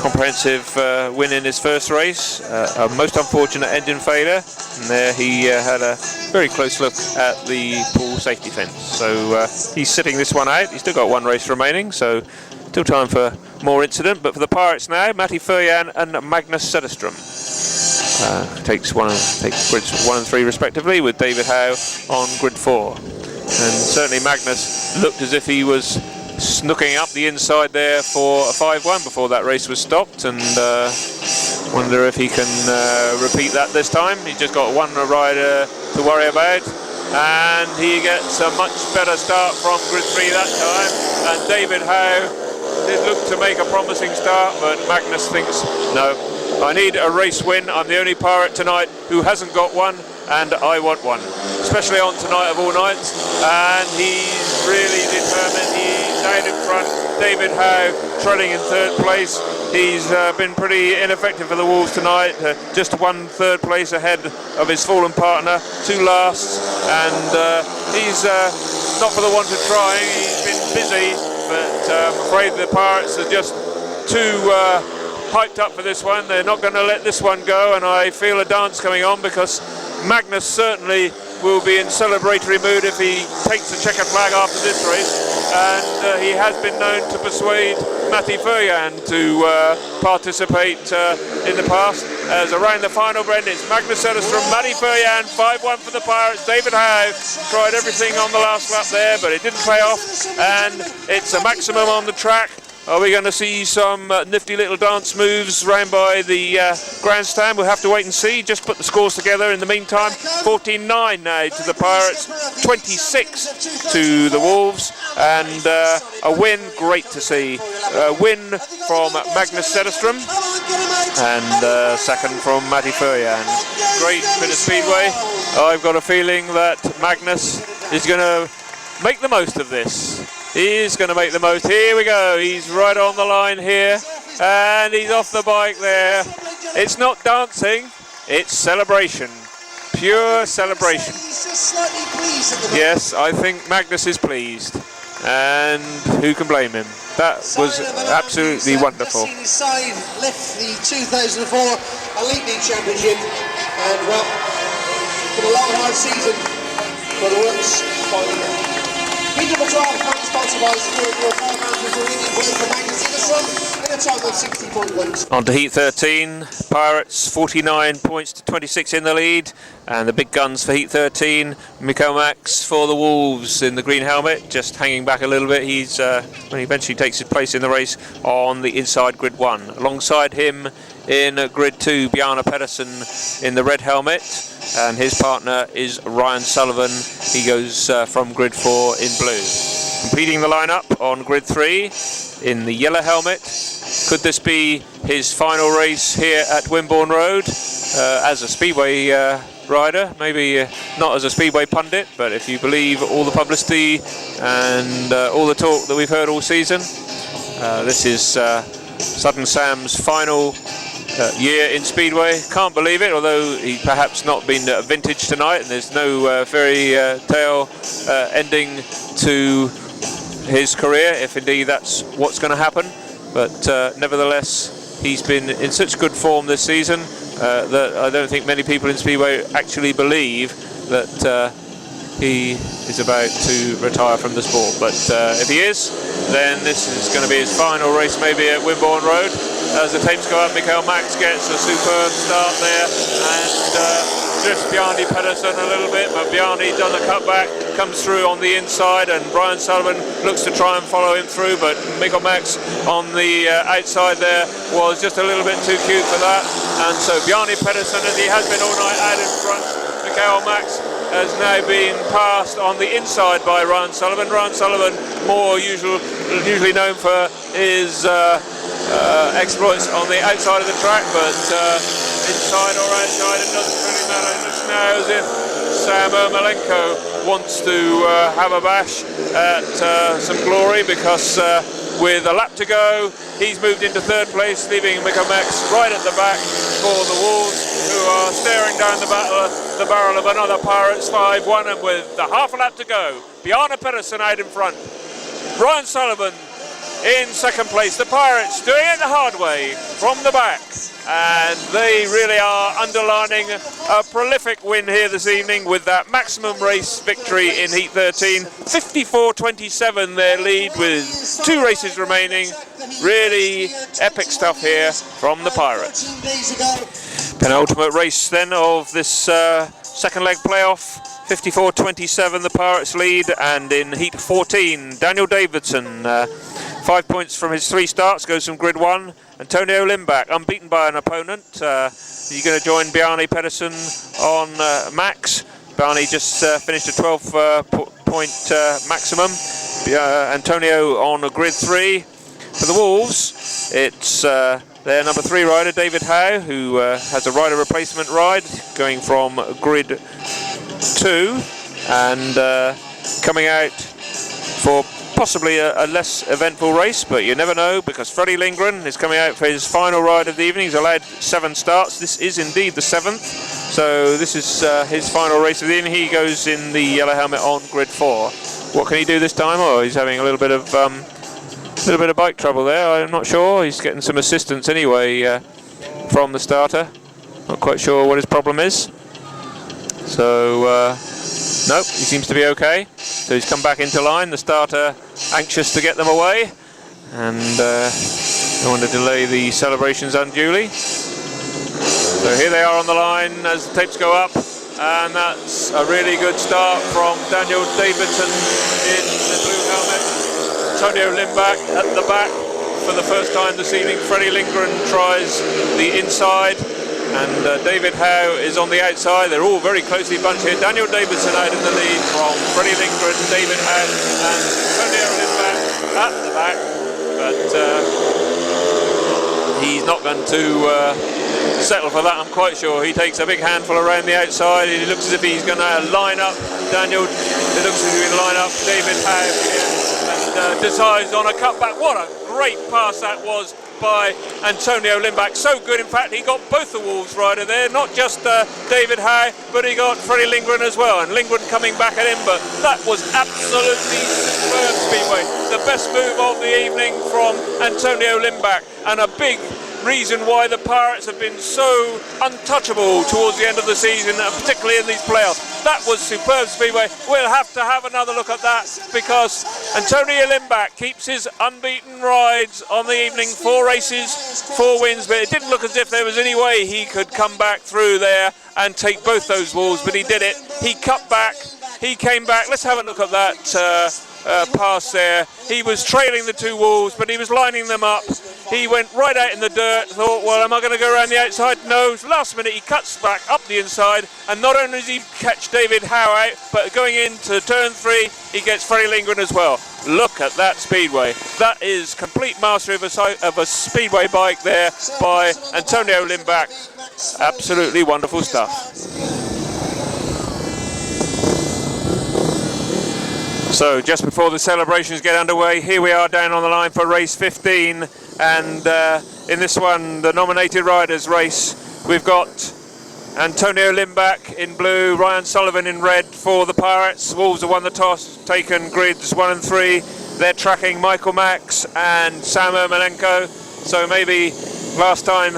[SPEAKER 4] comprehensive win in his first race. A most unfortunate engine failure, and there he had a very close look at the pool safety fence. So he's sitting this one out. He's still got 1 race remaining, so still time for more incident. But for the Pirates now, Matej FERJAN and Magnus Zetterstrom takes grids 1 and 3 respectively, with David Howe on grid 4. And certainly Magnus looked as if he was snooking up the inside there for a 5-1 before that race was stopped, and wonder if he can repeat that this time. He's just got 1 rider to worry about, and he gets a much better start from grid 3 that time, and David Howe did look to make a promising start, but Magnus thinks, no, I need a race win. I'm the only Pirate tonight who hasn't got one, and I want one, especially on tonight of all nights. And he's really determined. He's out in front. David Howe trailing in 3rd place. He's been pretty ineffective for the Wolves tonight. Just 1 3rd place ahead of his fallen partner, 2 lasts, and he's not for the want of trying. He's been busy, but I'm afraid the Pirates are just too hyped up for this one. They're not going to let this one go, and I feel a dance coming on because Magnus certainly will be in celebratory mood if he takes the checkered flag after this race, and he has been known to persuade Matej FERJAN to participate in the past. As around the final bend, it's Magnus Zetterstrom, Matej FERJAN, 5-1 for the Pirates. David Howe tried everything on the last lap there, but it didn't pay off, and it's a maximum on the track. Are we going to see some nifty little dance moves round by the grandstand? We'll have to wait and see. Just put the scores together in the meantime. 14-9 now to the Pirates, 26 to the Wolves, and a win, great to see. A win from Magnus Zetterstrom, and second from Matej FERJAN. Great bit of Speedway. I've got a feeling that Magnus is going to make the most of this. He's going to make the most. Here we go. He's right on the line here, and he's off the bike there. It's not dancing, it's celebration. Pure celebration. Yes, I think Magnus is pleased, and who can blame him? That was absolutely wonderful.
[SPEAKER 5] His side left the 2004 Elite League Championship, and well, it's been a long hard season, but the work's finally done. Heat number 12, currently sponsored by Speedway, 5 rounds for Leahy for Magnus Zetterstrom. in a total of 60.1.
[SPEAKER 4] On to Heat 13, Pirates 49 points to 26 in the lead, and the big guns for Heat 13, Mikael MAX for the Wolves in the green helmet, just hanging back a little bit. He's when he eventually takes his place in the race on the inside grid 1. Alongside him in grid 2, Bjarne PEDERSEN in the red helmet, and his partner is Ryan Sullivan. He goes from grid 4 in blue. Completing the lineup on grid 3 in the yellow helmet. Could this be his final race here at Wimborne Road as a Speedway rider? Maybe not as a Speedway pundit, but if you believe all the publicity and all the talk that we've heard all season, this is Sutton Sam's final year in Speedway. Can't believe it, although he's perhaps not been vintage tonight, and there's no fairy tale ending to his career, if indeed that's what's going to happen. But nevertheless, he's been in such good form this season that I don't think many people in Speedway actually believe that he is about to retire from the sport. But if he is, then this is going to be his final race maybe at Wimborne Road. As the tapes go up, Mikael MAX gets a superb start there and drifts Bjarne PEDERSEN a little bit, but Bjarne does a cutback, comes through on the inside, and Brian Sullivan looks to try and follow him through, but Mikael MAX on the outside there was just a little bit too cute for that. And so Bjarne PEDERSEN, as he has been all night, out in front. Mikael MAX has now been passed on the inside by Ryan Sullivan. Ryan Sullivan, more usually known for his exploits on the outside of the track, but inside or outside, it doesn't really matter. It looks now as if Sam Ermolenko wants to have a bash at some glory, because with a lap to go, he's moved into third place, leaving Mikael MAX right at the back for the Wolves, who are staring down the barrel of another Pirates 5-1, and with the half a lap to go, Bjarne PEDERSEN out in front. Ryan Sullivan in second place. The Pirates doing it the hard way from the back, and they really are underlining a prolific win here this evening with that maximum race victory in Heat 13. 54-27 their lead with 2 races remaining. Really epic stuff here from the Pirates. Penultimate race then of this second leg playoff. 54-27 the Pirates lead, and in Heat 14, Daniel Davidson, 5 points from his 3 starts, goes from grid 1. Antonio Lindbäck, unbeaten by an opponent. He's going to join Bjarne PEDERSEN on Max. Bjarne just finished a 12-point maximum. Antonio on grid 3. For the Wolves, it's their number 3 rider, David Howe, who has a rider replacement ride, going from grid 2 and coming out for possibly a less eventful race, but you never know, because Fredrik LINDGREN is coming out for his final ride of the evening. He's allowed 7 starts. This is indeed the 7th, so this is his final race of the evening. He goes in the yellow helmet on grid 4. What can he do this time? Oh, he's having a little bit of bike trouble there. I'm not sure. He's getting some assistance anyway from the starter. Not quite sure what his problem is. So nope, he seems to be okay. So he's come back into line. The starter anxious to get them away, and don't want to delay the celebrations unduly. So here they are on the line as the tapes go up, and that's a really good start from Daniel Davidson in the blue helmet. Antonio Lindback at the back for the first time this evening. Fredrik LINDGREN tries the inside, and David Howe is on the outside. They're all very closely bunched here. Daniel Davidson out in the lead from Fredrik LINDGREN, David Howe and Antonio Lindback at the back, but he's not going to settle for that, I'm quite sure. He takes a big handful around the outside. He looks as if he's going to line up Daniel. It looks as if he's going to line up David Howe here, and decides on a cutback. What a great pass that was by Antonio Lindback. So good, in fact, he got both the Wolves rider there, not just David Howe, but he got Fredrik LINDGREN as well, and LINDGREN coming back at him, but that was absolutely superb Speedway. The best move of the evening from Antonio Lindback, and a big reason why the Pirates have been so untouchable towards the end of the season, and particularly in these playoffs. That was superb, Speedway. We'll have to have another look at that because Antonio Lindback keeps his unbeaten rides on the evening. 4 races, 4 wins, but it didn't look as if there was any way he could come back through there and take both those wolves, but he did it. He cut back, he came back. Let's have a look at that pass there. He was trailing the 2 wolves, but he was lining them up. He went right out in the dirt, thought, well, am I going to go around the outside? No, last minute he cuts back up the inside, and not only does he catch David Howe out, but going into turn 3, he gets Fredrik LINDGREN as well. Look at that Speedway. That is complete mastery of a Speedway bike there by Antonio Lindback. Absolutely wonderful stuff. So just before the celebrations get underway, here we are down on the line for race 15, and in this one, the nominated riders race, we've got Antonio Lindback in blue, Ryan Sullivan in red for the Pirates. Wolves have won the toss, taken grids 1 and 3. They're tracking Mikael MAX and Sam Ermolenko. So maybe last time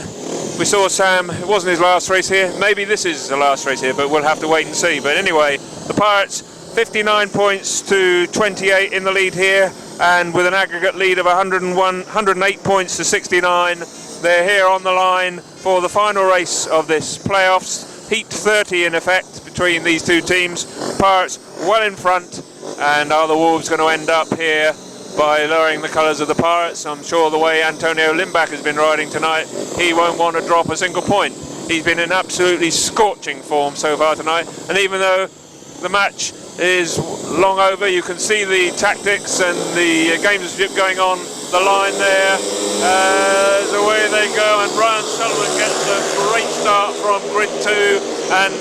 [SPEAKER 4] we saw Sam, it wasn't his last race here. Maybe this is the last race here, but we'll have to wait and see. But anyway, the Pirates 59 points to 28 in the lead here, and with an aggregate lead of 108 points to 69. They're here on the line for the final race of this playoffs. Heat 30 in effect between these 2 teams. Pirates well in front, and are the Wolves going to end up here by lowering the colours of the Pirates? I'm sure the way Antonio Lindback has been riding tonight, he won't want to drop a single point. He's been in absolutely scorching form so far tonight, and even though the match is long over, you can see the tactics and the gamesmanship going on the line there. As away they go, and Ryan Sullivan gets a great start from grid 2, and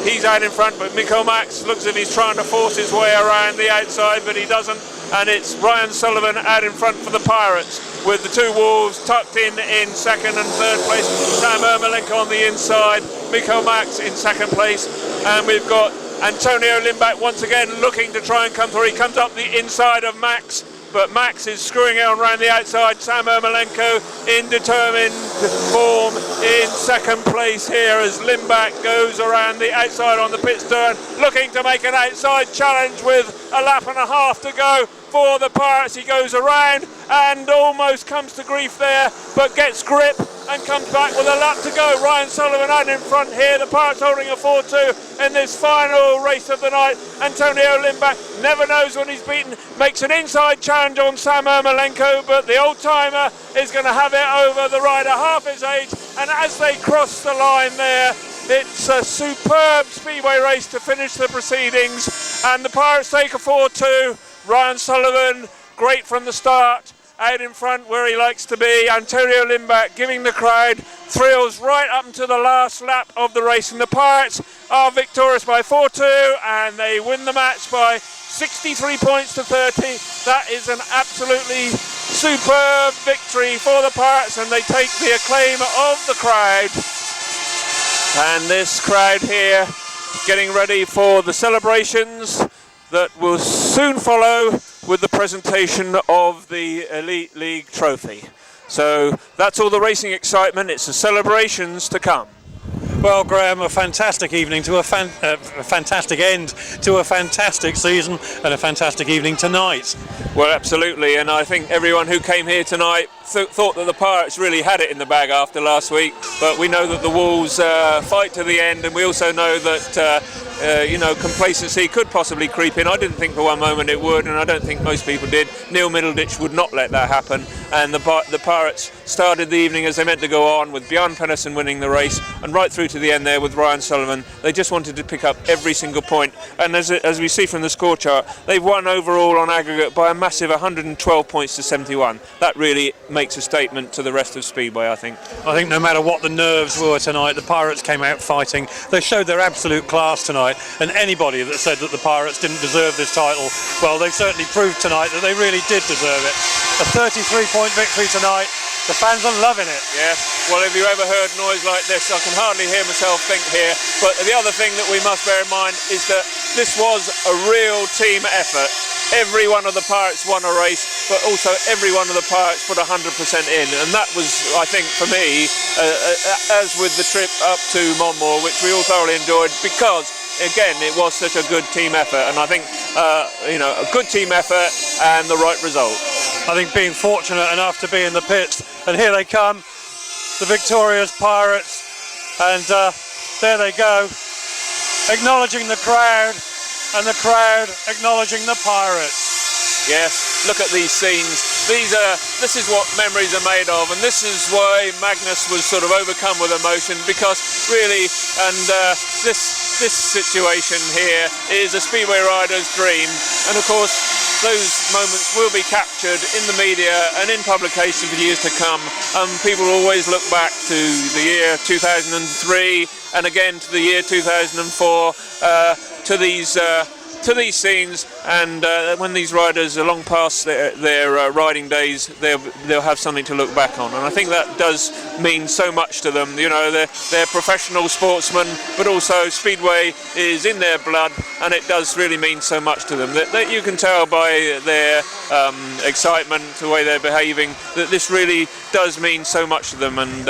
[SPEAKER 4] he's out in front, but Mikael MAX looks as if he's trying to force his way around the outside, but he doesn't, and it's Ryan Sullivan out in front for the Pirates, with the 2 Wolves tucked in 2nd and 3rd place. Sam Ermolenko on the inside, Mikael MAX in 2nd place, and we've got Antonio Lindback once again looking to try and come through. He comes up the inside of Max, but Max is screwing on around the outside. Sam Ermolenko in determined form in 2nd place here as Lindback goes around the outside on the pit stern, looking to make an outside challenge with a lap and a half to go for the Pirates. He goes around and almost comes to grief there, but gets grip and comes back with a lap to go. Ryan Sullivan out in front here. The Pirates holding a 4-2 in this final race of the night. Antonio Lindback never knows when he's beaten. Makes an inside challenge on Sam Ermolenko, but the old-timer is going to have it over the rider half his age. And as they cross the line there, it's a superb Speedway race to finish the proceedings. And the Pirates take a 4-2. Ryan Sullivan, great from the start, out in front where he likes to be. Antonio Lindback giving the crowd thrills right up until the last lap of the race, and the Pirates are victorious by 4-2, and they win the match by 63 points to 30. That is an absolutely superb victory for the Pirates, and they take the acclaim of the crowd. And this crowd here getting ready for the celebrations that will soon follow with the presentation of the Elite League trophy. So that's all the racing excitement. It's the celebrations to come.
[SPEAKER 1] Well, Graham, a fantastic evening to a fantastic end to a fantastic season, and a fantastic evening tonight.
[SPEAKER 4] Well, absolutely, and I think everyone who came here tonight thought that the Pirates really had it in the bag after last week, but we know that the Wolves fight to the end, and we also know that complacency could possibly creep in. I didn't think for one moment it would, and I don't think most people did. Neil Middleditch would not let that happen, and the Pirates started the evening as they meant to go on, with Bjarne PEDERSEN winning the race, and right through to the end there with Ryan Sullivan. They just wanted to pick up every single point, and as we see from the score chart, they've won overall on aggregate by a massive 112 points to 71. That really makes a statement to the rest of Speedway, I think.
[SPEAKER 1] I think no matter what the nerves were tonight, the Pirates came out fighting. They showed their absolute class tonight, and anybody that said that the Pirates didn't deserve this title, well, they've certainly proved tonight that they really did deserve it. A 33-point victory tonight. The fans are loving it.
[SPEAKER 4] Yes, well, have you ever heard noise like this? I can hardly hear myself think here. But the other thing that we must bear in mind is that this was a real team effort. Every one of the Pirates won a race, but also every one of the Pirates put 100% in. And that was, I think, for me, as with the trip up to Monmore, which we all thoroughly enjoyed, because again, it was such a good team effort, and I think you know, a good team effort and the right result.
[SPEAKER 1] I think being fortunate enough to be in the pits, and here they come, the victorious Pirates, and there they go, acknowledging the crowd, and the crowd acknowledging the Pirates.
[SPEAKER 4] Yes, look at these scenes. This is what memories are made of, and this is why Magnus was sort of overcome with emotion, because really, and this situation here is a Speedway rider's dream, and of course those moments will be captured in the media and in publication for years to come. People always look back to the year 2003 and again to the year 2004 to these scenes, and when these riders are long past their riding days, they'll have something to look back on, and I think that does mean so much to them. You know, they're professional sportsmen, but also Speedway is in their blood, and it does really mean so much to them. That you can tell by their excitement, the way they're behaving, that this really does mean so much to them, and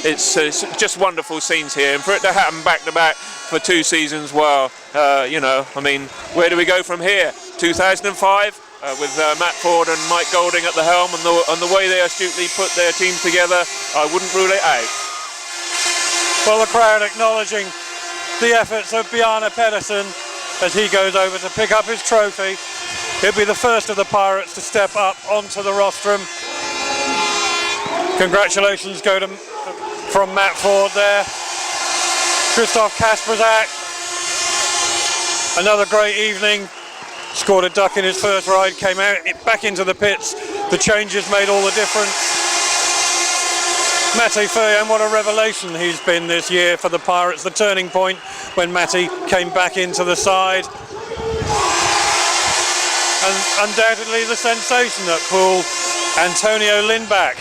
[SPEAKER 4] it's just wonderful scenes here, and for it to happen back to back for 2 seasons, well, you know, I mean, where do we go from here? 2005 with Matt Ford and Mike Golding at the helm, and the way they astutely put their team together, I wouldn't rule it out.
[SPEAKER 1] Well, the crowd acknowledging the efforts of Bjarne PEDERSEN as he goes over to pick up his trophy. He'll be the first of the Pirates to step up onto the rostrum. Congratulations go to from Matt Ford there. Krzysztof KASPRZAK, another great evening, scored a duck in his first ride, came out back into the pits, the changes made all the difference. Matej FERJAN, what a revelation he's been this year for the Pirates, the turning point when Matej came back into the side. And undoubtedly the sensation at Poole, Antonio Lindbäck,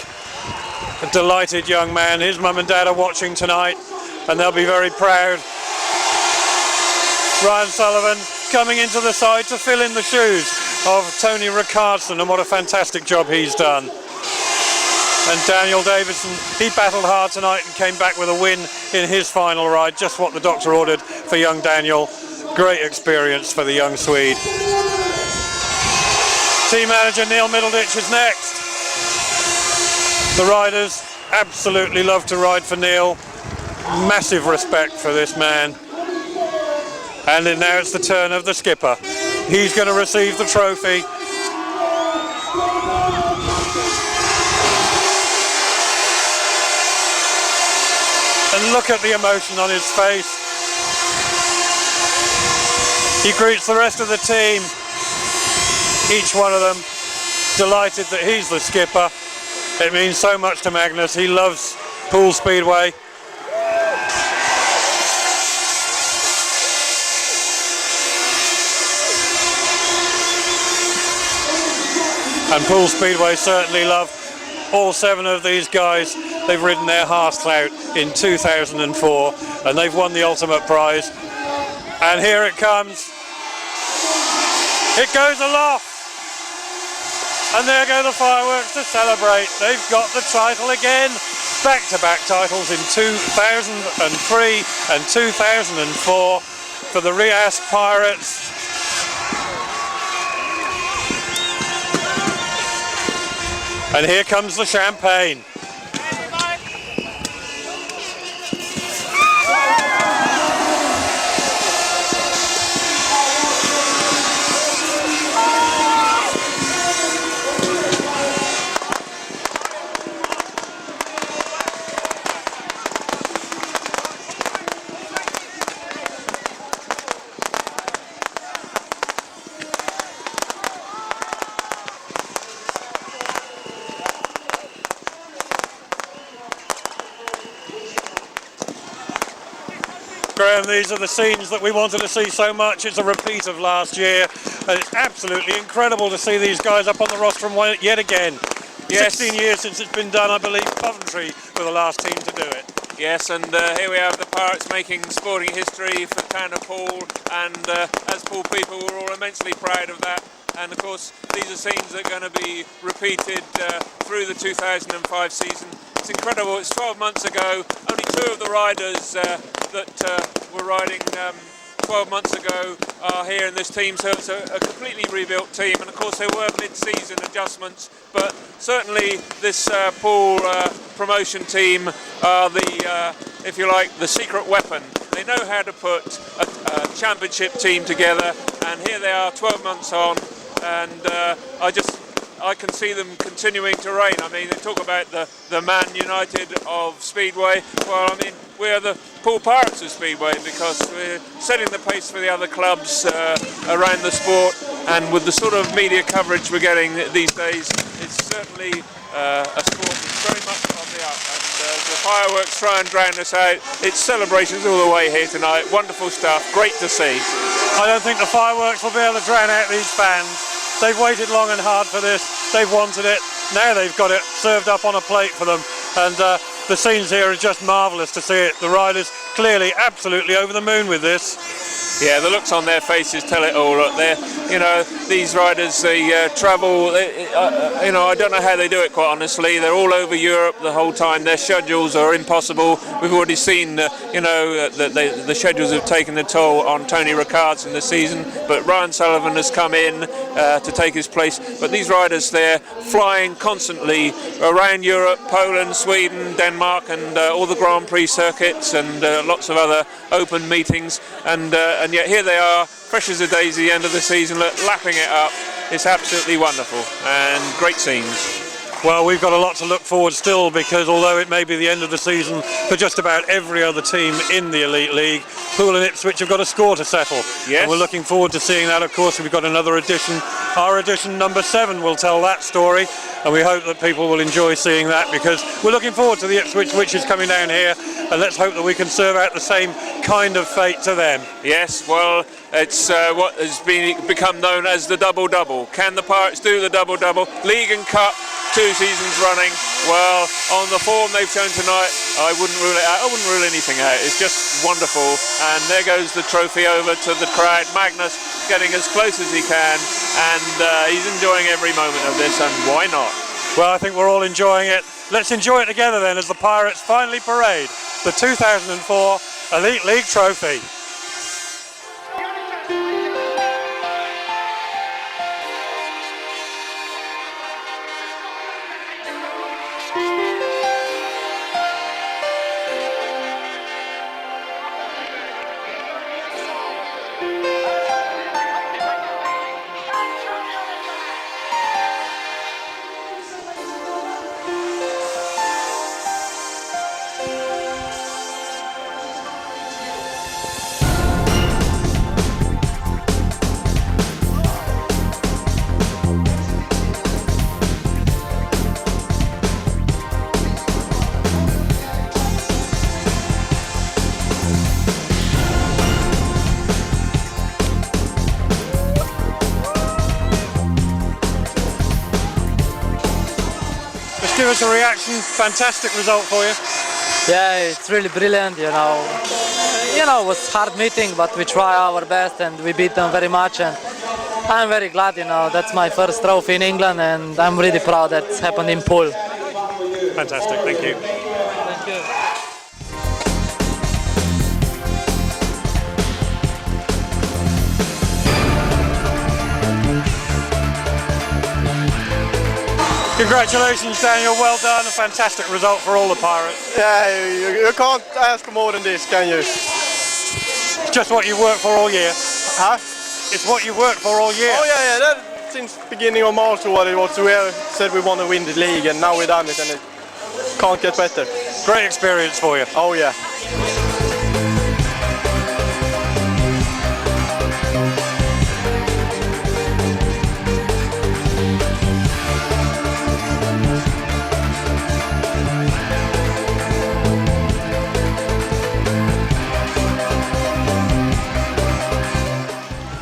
[SPEAKER 1] a delighted young man. His mum and dad are watching tonight, and they'll be very proud. Ryan Sullivan coming into the side to fill in the shoes of Tony Ricardson, and what a fantastic job he's done. And Daniel Davidson, he battled hard tonight and came back with a win in his final ride, just what the doctor ordered for young Daniel. Great experience for the young Swede. Team manager Neil Middleditch is next. The riders absolutely love to ride for Neil. Massive respect for this man. And now it's the turn of the skipper. He's going to receive the trophy. And look at the emotion on his face. He greets the rest of the team. Each one of them delighted that he's the skipper. It means so much to Magnus. He loves Poole Speedway. And Poole Speedway certainly love all 7 of these guys. They've ridden their hearts out in 2004, and they've won the ultimate prize. And here it comes. It goes aloft. And there go the fireworks to celebrate. They've got the title again. Back-to-back titles in 2003 and 2004 for the Rias Pirates. And here comes the champagne. Graham, these are the scenes that we wanted to see so much. It's a repeat of last year, and it's absolutely incredible to see these guys up on the rostrum yet again. Yes. 16 years since it's been done. I believe Coventry were the last team to do it.
[SPEAKER 4] Yes, and here we have the Pirates making sporting history for the town of Poole, and as Poole people, we're all immensely proud of that. And of course, these are scenes that are going to be repeated through the 2005 season. It's incredible. It's 12 months ago. Only 2 of the riders that were riding 12 months ago are here in this team, so it's a completely rebuilt team, and of course there were mid-season adjustments, but certainly this pool promotion team are the, if you like, the secret weapon. They know how to put a championship team together, and here they are 12 months on, and I can see them continuing to reign. I mean, they talk about the Man United of Speedway. Well, I mean, we're the POOLE Pirates of Speedway, because we're setting the pace for the other clubs around the sport, and with the sort of media coverage we're getting these days, it's certainly a sport that's very much on the up. And the fireworks try and drown us out. It's celebrations all the way here tonight. Wonderful stuff. Great to see.
[SPEAKER 1] I don't think the fireworks will be able to drown out these fans. They've waited long and hard for this. They've wanted it. Now they've got it served up on a plate for them. And the scenes here are just marvellous to see it. The riders clearly absolutely over the moon with this.
[SPEAKER 4] Yeah, the looks on their faces tell it all. Look, these riders, they travel. I don't know how they do it, quite honestly. They're all over Europe the whole time. Their schedules are impossible. We've already seen, the schedules have taken the toll on Tony Rickards in the season. But Ryan Sullivan has come in to take his place. But these riders, they're flying constantly around Europe, Poland, Sweden, Denmark, and all the Grand Prix circuits, and lots of other open meetings. And yet here they are, fresh as a daisy, end of the season, lapping it up. It's absolutely wonderful and great scenes.
[SPEAKER 1] Well, we've got a lot to look forward still, because although it may be the end of the season for just about every other team in the Elite League, Poole and Ipswich have got a score to settle.
[SPEAKER 4] Yes.
[SPEAKER 1] And we're looking forward to seeing that. Of course, we've got another edition. Our edition number 7 will tell that story, and we hope that people will enjoy seeing that, because we're looking forward to the Ipswich Witches coming down here, and let's hope that we can serve out the same kind of fate to them.
[SPEAKER 4] Yes, well, it's what has become known as the double-double. Can the Pirates do the double-double? League and Cup, 2 seasons running. Well, on the form they've shown tonight, I wouldn't rule it out. I wouldn't rule anything out. It's just wonderful. And there goes the trophy over to the crowd. Magnus getting as close as he can, and he's enjoying every moment of this, and why not?
[SPEAKER 1] Well, I think we're all enjoying it. Let's enjoy it together then, as the Pirates finally parade the 2004 Elite League trophy. Give us a reaction. Fantastic result for you.
[SPEAKER 6] Yeah, it's really brilliant. It was hard meeting, but we try our best and we beat them very much. And I'm very glad. That's my first trophy in England, and I'm really proud that it's happened in Poole.
[SPEAKER 1] Fantastic. Thank you.
[SPEAKER 6] Thank you.
[SPEAKER 1] Congratulations, Daniel. Well done. A fantastic result for all the Pirates.
[SPEAKER 7] Yeah, you can't ask more than this, can you?
[SPEAKER 1] It's just what you worked for all year.
[SPEAKER 7] Huh?
[SPEAKER 1] It's what you worked for all year.
[SPEAKER 7] Oh yeah, that since beginning of March or what it was, we said we want to win the league, and now we've done it, and it can't get better.
[SPEAKER 1] Great experience for you.
[SPEAKER 7] Oh yeah.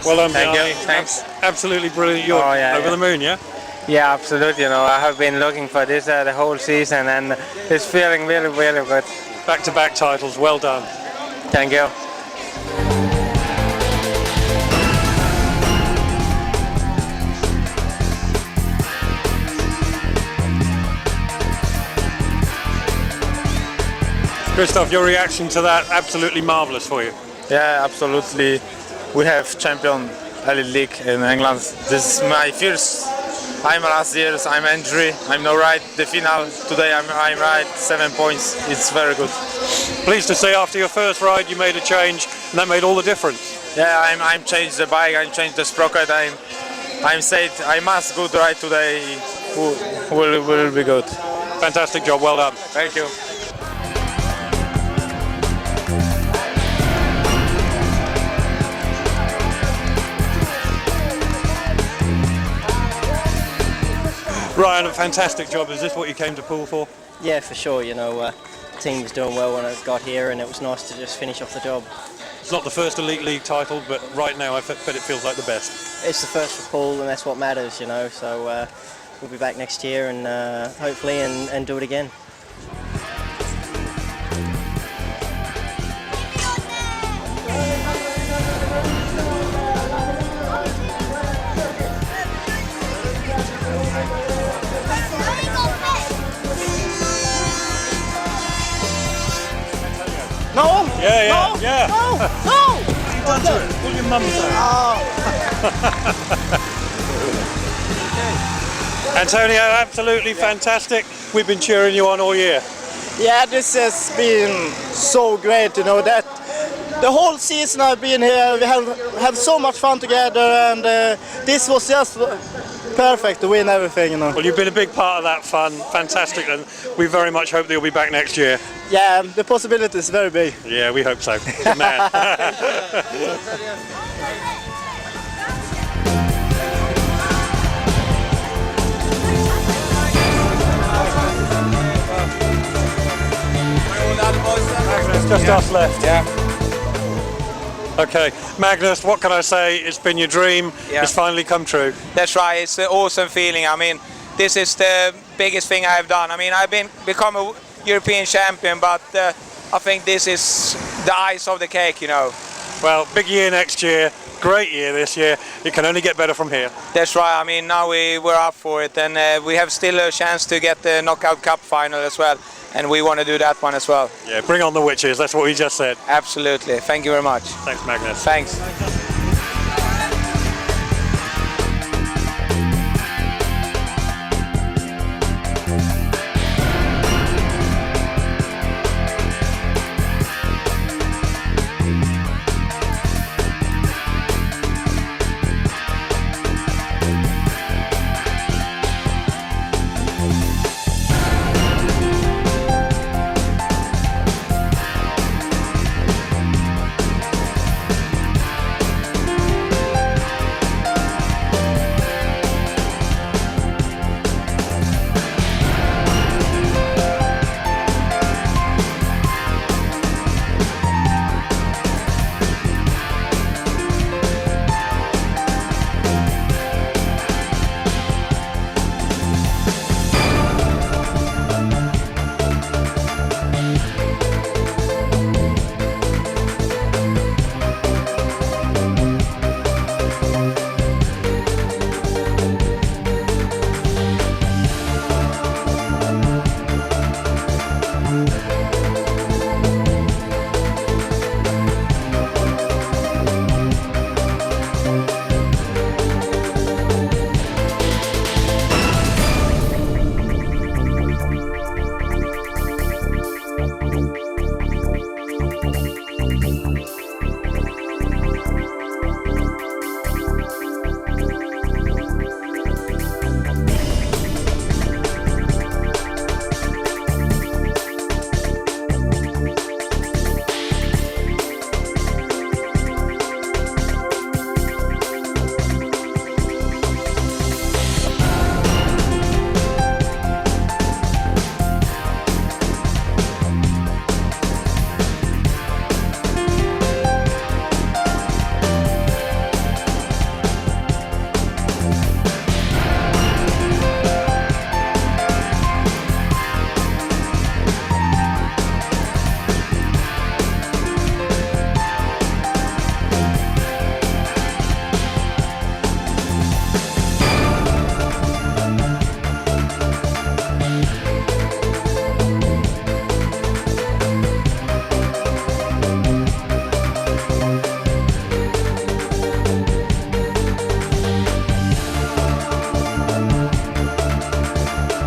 [SPEAKER 1] Well done,
[SPEAKER 8] Thank
[SPEAKER 1] Bjarne.
[SPEAKER 8] you. Thanks.
[SPEAKER 1] Absolutely brilliant. You're over the moon, yeah?
[SPEAKER 8] Yeah, absolutely. I have been looking for this the whole season, and it's feeling really, really good.
[SPEAKER 1] Back-to-back titles. Well done.
[SPEAKER 8] Thank you.
[SPEAKER 1] Krzysztof, your reaction to that, absolutely marvellous for you.
[SPEAKER 8] Yeah, absolutely. We have champion elite league in England. This is my first. I'm last year's. I'm injury. I'm not right. The final today. I'm right. 7 points. It's very good.
[SPEAKER 1] Pleased to see after your first ride you made a change, and that made all the difference.
[SPEAKER 8] Yeah, I'm changed the bike. I'm changed the sprocket. I'm said I must good ride today. Will be good.
[SPEAKER 1] Fantastic job. Well done.
[SPEAKER 8] Thank you.
[SPEAKER 1] Ryan, a fantastic job. Is this what you came to Poole for?
[SPEAKER 9] Yeah, for sure. You know, the team was doing well when I got here, and it was nice to just finish off the job.
[SPEAKER 1] It's not the first Elite League title, but right now I bet it feels like the best.
[SPEAKER 9] It's the first for Poole, and that's what matters, you know. So we'll be back next year, and hopefully, and do it again.
[SPEAKER 7] No!
[SPEAKER 1] Yeah,
[SPEAKER 7] no,
[SPEAKER 1] yeah.
[SPEAKER 7] No! No!
[SPEAKER 1] What have you done to it? Pull your mum's out. Antonio, absolutely fantastic. We've been cheering you on all year.
[SPEAKER 7] Yeah, this has been so great, you know, that the whole season I've been here, we have had so much fun together, and this was just perfect to win everything, you know.
[SPEAKER 1] Well, you've been a big part of that fun. Fantastic, and we very much hope that you'll be back next year.
[SPEAKER 7] Yeah, the possibility is very big.
[SPEAKER 1] Yeah, we hope so. Good man. Magnus, just us left.
[SPEAKER 10] Yeah.
[SPEAKER 1] Okay, Magnus, what can I say? It's been your dream.
[SPEAKER 10] Yeah.
[SPEAKER 1] It's finally come true.
[SPEAKER 10] That's right. It's an awesome feeling. I mean, this is the biggest thing I've done. I mean, I've become a European champion, but I think this is the ice of the cake, you know.
[SPEAKER 1] Well, big year next year. Great year this year. It can only get better from here.
[SPEAKER 10] That's right. I mean, now we're up for it, and we have still a chance to get the Knockout Cup final as well, and we want to do that one as well.
[SPEAKER 1] Yeah, bring on the witches. That's what we just said.
[SPEAKER 10] Absolutely. Thank you very much.
[SPEAKER 1] Thanks, Magnus.
[SPEAKER 10] Thanks.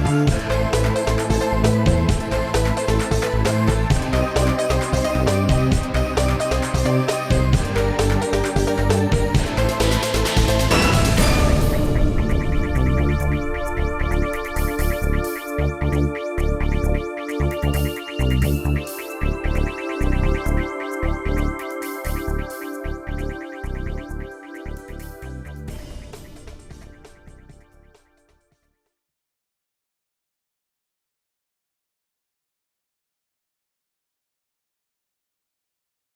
[SPEAKER 11] Wolves.